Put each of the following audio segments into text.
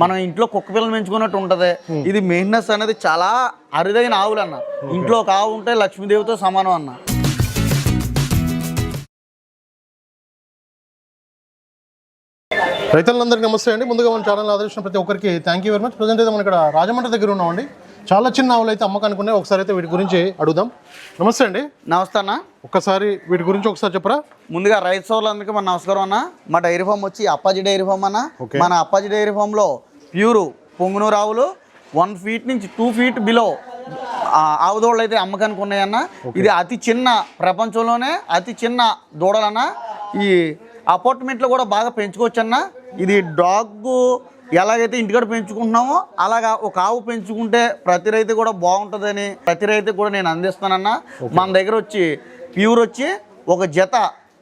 మనం ఇంట్లో కుక్క పిల్లలు పెంచుకున్నట్టు ఉంటది. ఇది మెయింటెనెన్స్ అనేది చాలా అరుదైన ఆవులు అన్న. ఇంట్లో ఒక ఆవు ఉంటే లక్ష్మీదేవితో సమానం అన్న. రైతులందరికీ నమస్తే అండి. ముందుగా మన ఛానల్ ఆదరించిన ప్రతి ఒక్కరికి thank you very much. Present అయితే మనం ఇక్కడ రాజమండ్రి దగ్గర ఉన్నామండి. చాలా చిన్న ఆవులు అయితే అమ్మకానికి ఉన్నాయి. ఒకసారి అయితే వీటి గురించి అడుగుదాం. నమస్తే అండి. నమస్తే అన్న. ఒక్కసారి వీటి గురించి ఒకసారి చెప్పరా. ముందుగా రైతు సోదరులందరికీ మన నమస్కారం అన్న. మా డైరీ ఫామ్ వచ్చి అప్పాజీ డైరీ ఫామ్ అన్న. మన అప్పాజీ డైరీ ఫామ్ లో ప్యూరు పొంగునూరు ఆవులు 1 feet నుంచి 2 feet బిలో ఆవు దూడలు అయితే అమ్మకానికి ఉన్నాయన్న. ఇది అతి చిన్న ప్రపంచంలోనే అతి చిన్న దూడలన్న. ఈ అపార్ట్మెంట్లో కూడా బాగా పెంచుకోవచ్చు అన్న. ఇది డాగ్ ఎలాగైతే ఇంటికాడ పెంచుకుంటున్నామో అలాగా ఒక ఆవు పెంచుకుంటే ప్రతి రైతు కూడా బాగుంటుందని ప్రతి రైతు కూడా నేను అందిస్తానన్నా. మన దగ్గర వచ్చి ప్యూర్ వచ్చి ఒక జత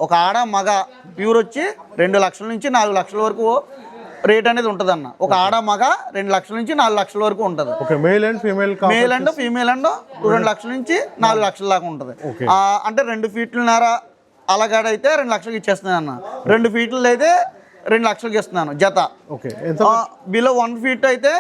ఒక ఆడ మగ ప్యూర్ వచ్చి 2 లక్షల నుంచి 4 లక్షల వరకు రేట్ అనేది ఉంటుంది అన్న. ఒక ఆడ మగ 2 లక్షల నుంచి 4 లక్షల వరకు ఉంటుంది. మేల్ అండ్ ఫీమేల్ 2 లక్షల నుంచి 4 లక్షల దాకా ఉంటుంది. అంటే 2 feetన్నర అలాగాడైతే 2 లక్షలకి ఇచ్చేస్తున్నాను అన్న. 2 feet అయితే 2 లక్షలకి ఇస్తున్నాను జత. బిలో 1 feet అయితే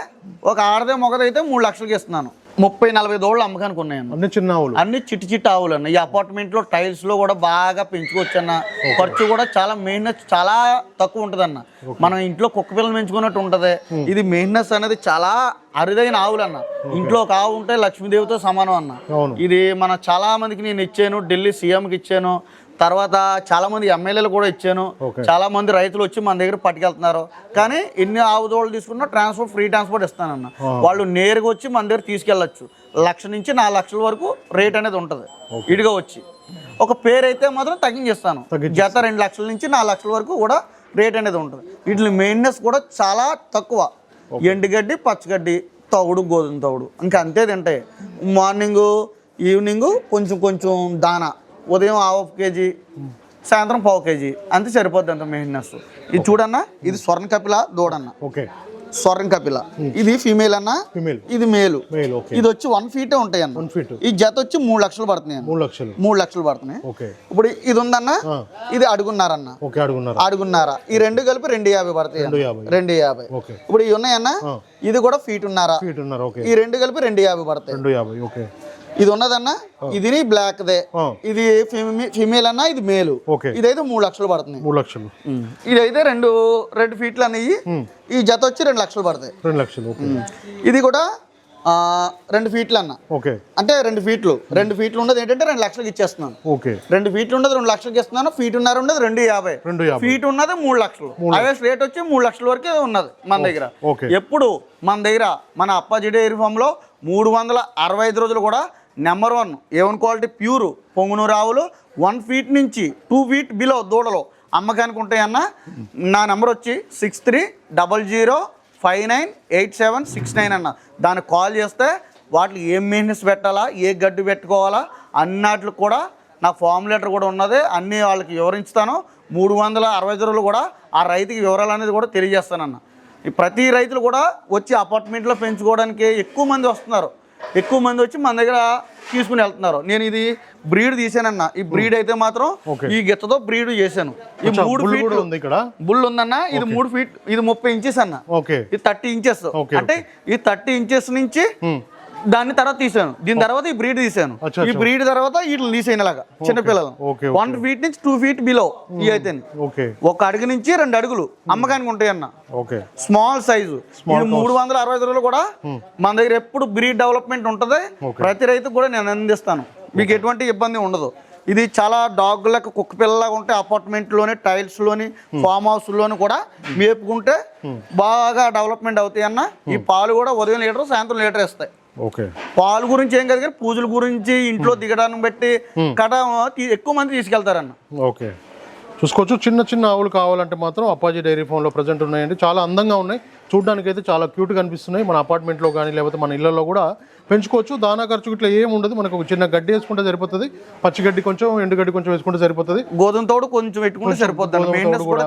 ఒక ఆడదే మొగదైతే 3 లక్షలకి ఇస్తున్నాను. 30-40 దూడలు అమ్మకానికి ఉన్నాయన్న. అన్ని చిన్న ఆవులు, అన్ని చిట్టి ఆవులు అన్న. ఈ అపార్ట్మెంట్లో టైల్స్లో కూడా బాగా పెంచుకోవచ్చు అన్న. ఖర్చు కూడా చాలా మెయింటెనెన్స్ చాలా తక్కువ ఉంటుంది అన్న. మనం ఇంట్లో కుక్క పిల్లలు పెంచుకున్నట్టు ఉంటుంది. ఇది మెయింటెనెన్స్ అనేది చాలా అరుదైన ఆవులు అన్న. ఇంట్లో ఒక ఆవు ఉంటే లక్ష్మీదేవితో సమానం అన్న. ఇది మన చాలా మందికి నేను ఇచ్చాను. ఢిల్లీ సీఎంకి ఇచ్చాను. తర్వాత చాలా మంది ఎమ్మెల్యేలు కూడా ఇచ్చాను. చాలా మంది రైతులు వచ్చి మన దగ్గర పట్టుకెళ్తున్నారు. కానీ ఎన్ని ఆవు దూడలు తీసుకున్నా ఫ్రీ ట్రాన్స్పోర్ట్ ఇస్తానన్న. వాళ్ళు నేరుగా వచ్చి మన దగ్గర తీసుకెళ్ళచ్చు. 1 లక్ష నుంచి 4 లక్షల వరకు రేట్ అనేది ఉంటుంది. ఇడిగా వచ్చి ఒక పేరు అయితే మాత్రం తగ్గించేస్తాను. జత 2 లక్షల నుంచి 4 లక్షల వరకు కూడా రేట్ అనేది ఉంటుంది. వీటి మెయింటెనెన్స్ కూడా చాలా తక్కువ. ఎండుగడ్డి, పచ్చగడ్డి, తవుడు, గోధుమ తవుడు ఇంకా అంతే తింటాయి. మార్నింగు ఈవినింగు కొంచెం దానా. ఉదయం 1/2 kg, సాయంత్రం 1/4 kg అంతే సరిపోద్ది అంత మెయింటెనెన్స్. ఇది చూడన్నా, ఇది స్వర్ణ కపిల దూడన్న. స్వర్ణ కపిల ఇది ఫీమేల్ అన్న, ఇది మేలు. ఇది వచ్చి 1 feet ఉంటాయి అన్న. ఈ జత వచ్చి 3 లక్షలు పడుతున్నాయి అన్న. 3 లక్షలు పడుతున్నాయి. ఇప్పుడు ఇది ఉందన్న, ఇది అడుగున్నారన్న. అడుగున్నార ఈ 2 కలిపి 250 పడతాయి. 250. ఇప్పుడు ఇవి ఉన్నాయన్న, ఇది కూడా ఫీట్ ఉన్నారా. ఈ 2 కలిపి 250 పడతాయి. ఇది ఉన్నదన్న, ఇది బ్లాక్ దే. ఇది ఫీమేల్ అన్న, ఇది మేలు. ఇదైతే 3 లక్షలు పడుతుంది. 3 లక్షలు. ఇదైతే 2 feet అన్నవి. ఈ జత వచ్చి 2 లక్షలు పడతాయి. 2 లక్షలు. ఇది కూడా 2 feet అన్న. అంటే 2 feet. 2 feet ఉన్నది ఏంటంటే 2 లక్షలకి ఇచ్చేస్తున్నాను. 2 feet ఉన్నది 2 లక్షలకి ఇస్తున్నాను. ఫీట్ ఉన్నది 250. ఫీట్ ఉన్నది 3 లక్షలు. హైయెస్ట్ రేట్ వచ్చి 3 లక్షల వరకే ఉన్నది మన దగ్గర. ఎప్పుడు మన దగ్గర మన అప్పాజీ డైరీ ఫామ్ లో 365 రోజులు కూడా number 1 A1 quality pure Punganur ఆవులు 1 feet నుంచి 2 feet బిలో దూడలు అమ్మకానికి ఉంటాయన్న. నా నెంబర్ వచ్చి 6300598769 అన్న. దానికి కాల్ చేస్తే వాటికి ఏం మెయింటెనెన్స్ పెట్టాలా, ఏ గడ్డి పెట్టుకోవాలా అన్నట్లు కూడా నా ఫామ్ లెటర్ కూడా ఉన్నది. అన్నీ వాళ్ళకి వివరించుతాను. 365 రోజులు కూడా ఆ రైతుకి వివరాలు అనేది కూడా తెలియజేస్తానన్న. ప్రతి రైతులు కూడా వచ్చి అపార్ట్మెంట్లో పెంచుకోవడానికి ఎక్కువ మంది వస్తున్నారు. ఎక్కువ మంది వచ్చి మన దగ్గర తీసుకుని వెళ్తున్నారు. నేను ఇది బ్రీడ్ తీసానన్న. ఈ బ్రీడ్ అయితే మాత్రం ఈ గిత్తతో బ్రీడ్ చేశాను. ఈ 3 feet బుల్ ఉందన్న. ఇది 3 feet, ఇది 30 inches అన్న. ఇది 30 inches. అంటే ఈ 30 inches నుంచి దాన్ని తర్వాత తీసాను. దీని తర్వాత ఈ బ్రీడ్ తీసాను. ఈ బ్రీడ్ తర్వాత వీటిని తీసాను ఇలాగా చిన్నపిల్లలు. 1 feet నుంచి 2 feet బిలో ఇవి అయితే 1 అడుగు నుంచి 2 అడుగులు అమ్మకానికి ఉంటాయి అన్న. Small size. 365 రోజులు కూడా మన దగ్గర ఎప్పుడు బ్రీడ్ డెవలప్మెంట్ ఉంటుంది. ప్రతి రైతు కూడా నేను అందిస్తాను. మీకు ఎటువంటి ఇబ్బంది ఉండదు. ఇది చాలా డాగ్లకు కుక్క పిల్లలాగా ఉంటే అపార్ట్మెంట్లోని టైల్స్లోని ఫామ్ హౌస్లోని కూడా మేపుకుంటే బాగా డెవలప్మెంట్ అవుతాయి అన్న. ఈ పాలు కూడా ఉదయం లీటర్, సాయంత్రం లీటర్ ఇస్తాయి. పాలు గురించి ఏం కాదు కానీ పూజల గురించి ఇంట్లో దిగడానికి బట్టి కడ ఎక్కువ మంది తీసుకెళ్తారన్న. చూసుకోవచ్చు. చిన్న ఆవులు కావాలంటే మాత్రం అప్పాజీ డైరీ ఫామ్లో ప్రజెంట్ ఉన్నాయండి. చాలా అందంగా ఉన్నాయి. చూడడానికి అయితే చాలా క్యూట్గా అనిపిస్తున్నాయి. మన అపార్ట్మెంట్లో కానీ లేకపోతే మన ఇళ్లలో కూడా పెంచుకోవచ్చు. దానా ఖర్చు ఇట్లా ఏమి ఉండదు. మనకు ఒక చిన్న గడ్డి వేసుకుంటే సరిపోతుంది. పచ్చిగడ్డి కొంచెం, ఎండుగడ్డి కొంచెం వేసుకుంటే సరిపోతుంది. గోధుమ తోడు కొంచెం పెట్టుకుంటే సరిపోతుంది.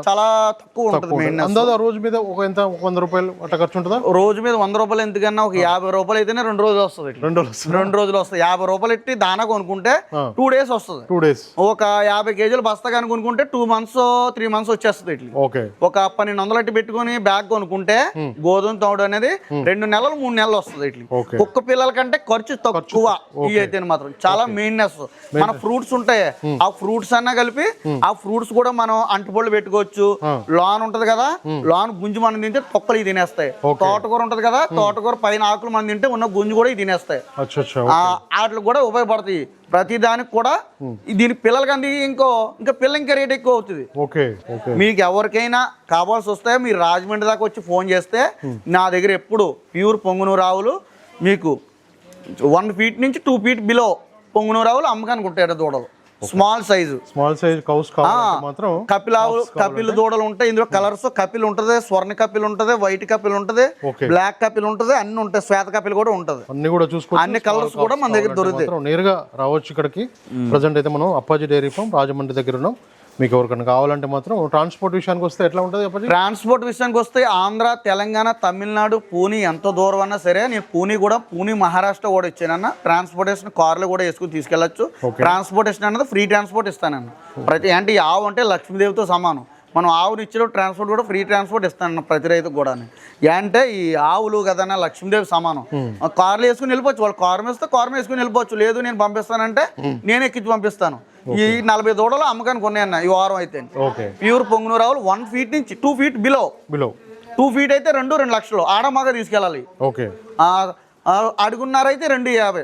చాలా తక్కువ ఉంటుంది. అందాజ రోజు మీద ఒక ఎంత 100 రూపాయలు అట్లా ఖర్చు ఉంటుందా? రోజు మీద 100 రూపాయలు ఎందుకన్నా ఒక 50 రూపాయలు అయితేనే 2 రోజులు వస్తుంది. 2 రోజులు వస్తుంది. 50 రూపాయలు ఎట్టి దానా కొనుక్కుంటే 2 days వస్తుంది. 2 days. ఒక 50 kg బస్తా కానీ కొనుక్కుంటే 2 months 3 months వచ్చేస్తుంది. ఇట్లా ఒక 1200 పెట్టుకుని బ్యాగ్ కొనుక్కుంటే గోధుమ తౌడు అనేది 2 నెలలు 3 నెలలు వస్తుంది ఇట్లా. Okay. కుక్క పిల్లల కంటే ఖర్చు తక్కువ ఇవి అయితే మాత్రం చాలా మెయిన్నెస్. మన ఫ్రూట్స్ ఉంటాయి, ఆ ఫ్రూట్స్ అన్నా కలిపి ఆ ఫ్రూట్స్ కూడా మనం అంటుపళ్ళు పెట్టుకోవచ్చు. లాన్ ఉంటది కదా, లాన్ గుంజు మనం తింటే తొక్కలు ఇవి తినేస్తాయి. తోటకూర ఉంటది కదా, తోటకూర పైన ఆకులు మనం తింటే ఉన్న గుంజు కూడా ఇవి తినేస్తాయి. వాటికి కూడా ఉపయోగపడతాయి. ప్రతి దానికి కూడా దీని పిల్లలకి అంది ఇంకా పిల్ల ఇంకా రేట్ ఎక్కువ అవుతుంది. మీకు ఎవరికైనా కావాల్సి వస్తే మీరు రాజమండ్రి దాకా వచ్చి ఫోన్ చేస్తే నా దగ్గర ఎప్పుడు ప్యూర్ పొంగునూరు ఆవులు మీకు 1 ఫీట్ నుంచి 2 ఫీట్ బిలో పొంగునూరు ఆవులు అమ్మకానికి ఉంటాయి. దూడలు స్మాల్ సైజు కౌస్ మాత్రం కపిల్ దూడలు ఉంటాయి. ఇందులో కలర్స్ కపిల్ ఉంటది, స్వర్ణ కపిల్ ఉంటది, వైట్ కపిల్ ఉంటది, బ్లాక్ కపిల్ ఉంటది, అన్ని ఉంటాయి. శ్వేత కపిల్ కూడా ఉంటది. అన్ని కూడా చూసుకోవచ్చు. అన్ని కలర్స్ కూడా మన దగ్గర దొరుకుతాయి. నేరుగా రావచ్చు ఇక్కడికి. ప్రజెంట్ అయితే మనం అప్పాజీ డైరీ ఫామ్ రాజమండ్రి దగ్గర ఉన్నాం. మీకు ఎవరికైనా కావాలంటే మాత్రం ట్రాన్స్పోర్ట్ విషయానికి వస్తే ఎట్లా ఉంటుంది? ట్రాన్స్పోర్ట్ విషయానికి వస్తే ఆంధ్ర, తెలంగాణ, తమిళనాడు, పూణే ఎంత దూరం అన్నా సరే, నేను పూణే మహారాష్ట్ర కూడా ఇచ్చానన్న. ట్రాన్స్పోర్టేషన్ కార్లు కూడా వేసుకుని తీసుకెళ్లొచ్చు. ట్రాన్స్పోర్టేషన్ అనేది ఫ్రీ ట్రాన్స్పోర్ట్ ఇస్తానన్న. ప్రతి అంటే ఈ ఆవు అంటే లక్ష్మీదేవితో సమానం. మనం ఆవుని ఇచ్చిన ట్రాన్స్పోర్ట్ కూడా ఫ్రీ ట్రాన్స్పోర్ట్ ఇస్తానన్న ప్రతి రైతుకు కూడా. అంటే ఈ ఆవులు కదన్నా లక్ష్మీదేవి సమానం. కార్లు వేసుకుని వెళ్ళిపోవచ్చు. వాళ్ళు కారు వేస్తే కారు వేసుకుని వెళ్ళిపోవచ్చు. లేదు నేను పంపిస్తానంటే నేను ఎక్కించి పంపిస్తాను. ఈ 40 దూడలు అమ్మకానికి ఉన్నాయన్న ఈ వారం అయితే. ప్యూర్ పొంగునూరు ఆవులు 1 ఫీట్ నుంచి 2 ఫీట్ బిలో 2 ఫీట్ అయితే 2 లక్షలు ఆడమాగా తీసుకెళ్ళాలి. అడుగున్నారైతే 250,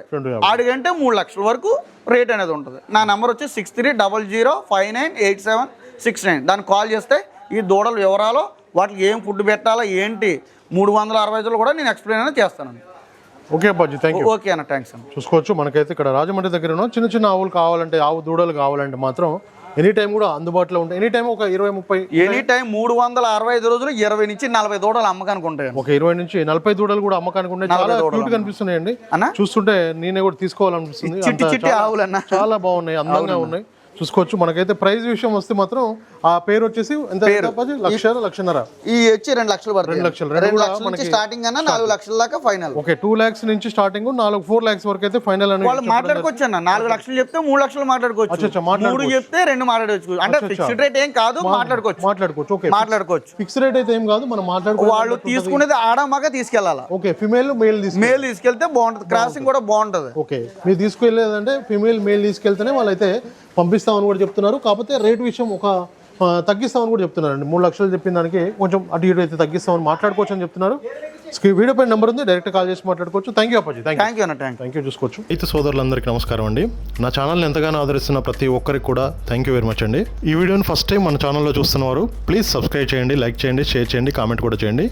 అడుగంటే 3 లక్షల వరకు రేట్ అనేది ఉంటుంది. నా నెంబర్ వచ్చి 6300598769. దానికి కాల్ చేస్తే ఈ దూడలు వివరాలు, వాటికి ఏం ఫుడ్ పెట్టాలో ఏంటి 365 కూడా నేను ఎక్స్ప్లెయిన్ అనేది చేస్తాను. Okay Appaji, thank you. Okay అన్న, థ్యాంక్స్ అన్న. చూసుకోవచ్చు మనకైతే ఇక్కడ రాజమండ్రి దగ్గర చిన్న ఆవులు కావాలంటే, ఆవు దూడలు కావాలంటే మాత్రం ఎనీ టైం కూడా అందుబాటులో ఉంటాయి. ఎనీ టైం ఒక 20-30 ఎనీ టైం 365 రోజులు 20 నుంచి 40 దూడలు అమ్మకానికి ఉంటాయి. ఒక 20 నుంచి 40 దూడలు కూడా అమ్మకానికి ఉంటాయి. చాలా క్యూట్ కనిపిస్తున్నాయండి చూస్తుంటే. నేనే కూడా తీసుకోవాలనిపిస్తుంది. చిట్టి ఆవులన్న చాలా బాగున్నాయి, అందంగా ఉన్నాయి. చూసుకోవచ్చు. మనకైతే ప్రైస్ విషయం వస్తే మాత్రం ఆ పేరు వచ్చేసి ఎంత? 1,00,000 ఈ వచ్చి 2 లక్షలు పడుతుంది. 2 లక్షలు నుంచి స్టార్టింగ్ అన్న 4 లక్షల దాకా ఫైనల్. ఓకే, 2 lakhs నుంచి స్టార్టింగ్ 4 lakhs వరకు అయితే ఫైనల్ అని వాళ్ళు మాట్లాడుకోవచ్చు అన్న. 4 లక్షలు చెప్తే 3 లక్షలు మాట్లాడుకోవచ్చు. 3 చెప్తే 2 మాట్లాడుకోవచ్చు. అంటే ఫిక్స్డ్ రేట్ ఏం కాదు, మాట్లాడుకోవచ్చు. ఫిక్స్ రేట్ అయితే ఏం కాదు, మనం మాట్లాడుకో. వాళ్ళు తీసుకునేది ఆడమాగా తీసుకెళ్లాలా. ఓకే, ఫిమేల్ మేల్ తీసుకెళ్తే బాగుంటది. క్రాసింగ్ కూడా బాగుంటది. ఓకే, మీరు తీసుకెళ్లేదంటే ఫిమేల్ మేల్ తీసుకెళ్తేనే వాళ్ళైతే పంపిస్తామని కూడా చెప్తున్నారు. కాకపోతే రేట్ విషయం ఒక తగ్గిస్తామని కూడా చెప్తున్నారండి. 3 లక్షలు చెప్పిన దానికి కొంచెం అటు ఇటు అయితే తగ్గిస్తామని మాట్లాడుకోవచ్చు అని చెప్తున్నారు. వీడియో పైన నెంబర్ ఉంది, డైరెక్ట్ కాల్ చేసి మాట్లాడుకోవచ్చు. Thank you Appaji. Thank you. చూసుకోవచ్చు. అయితే సోదరులందరికీ నమస్కారం అండి. నా ఛానల్ని ఎంతగానో ఆదరిస్తున్న ప్రతి ఒక్కరికి కూడా థ్యాంక్ యూ వెరీ మచ్ అండి. ఈ వీడియోని ఫస్ట్ టైం మన ఛానల్లో చూస్తున్నవారు ప్లీజ్ సబ్స్క్రైబ్ చేయండి, లైక్ చేయండి, షేర్ చేయండి, కామెంట్ కూడా చేయండి.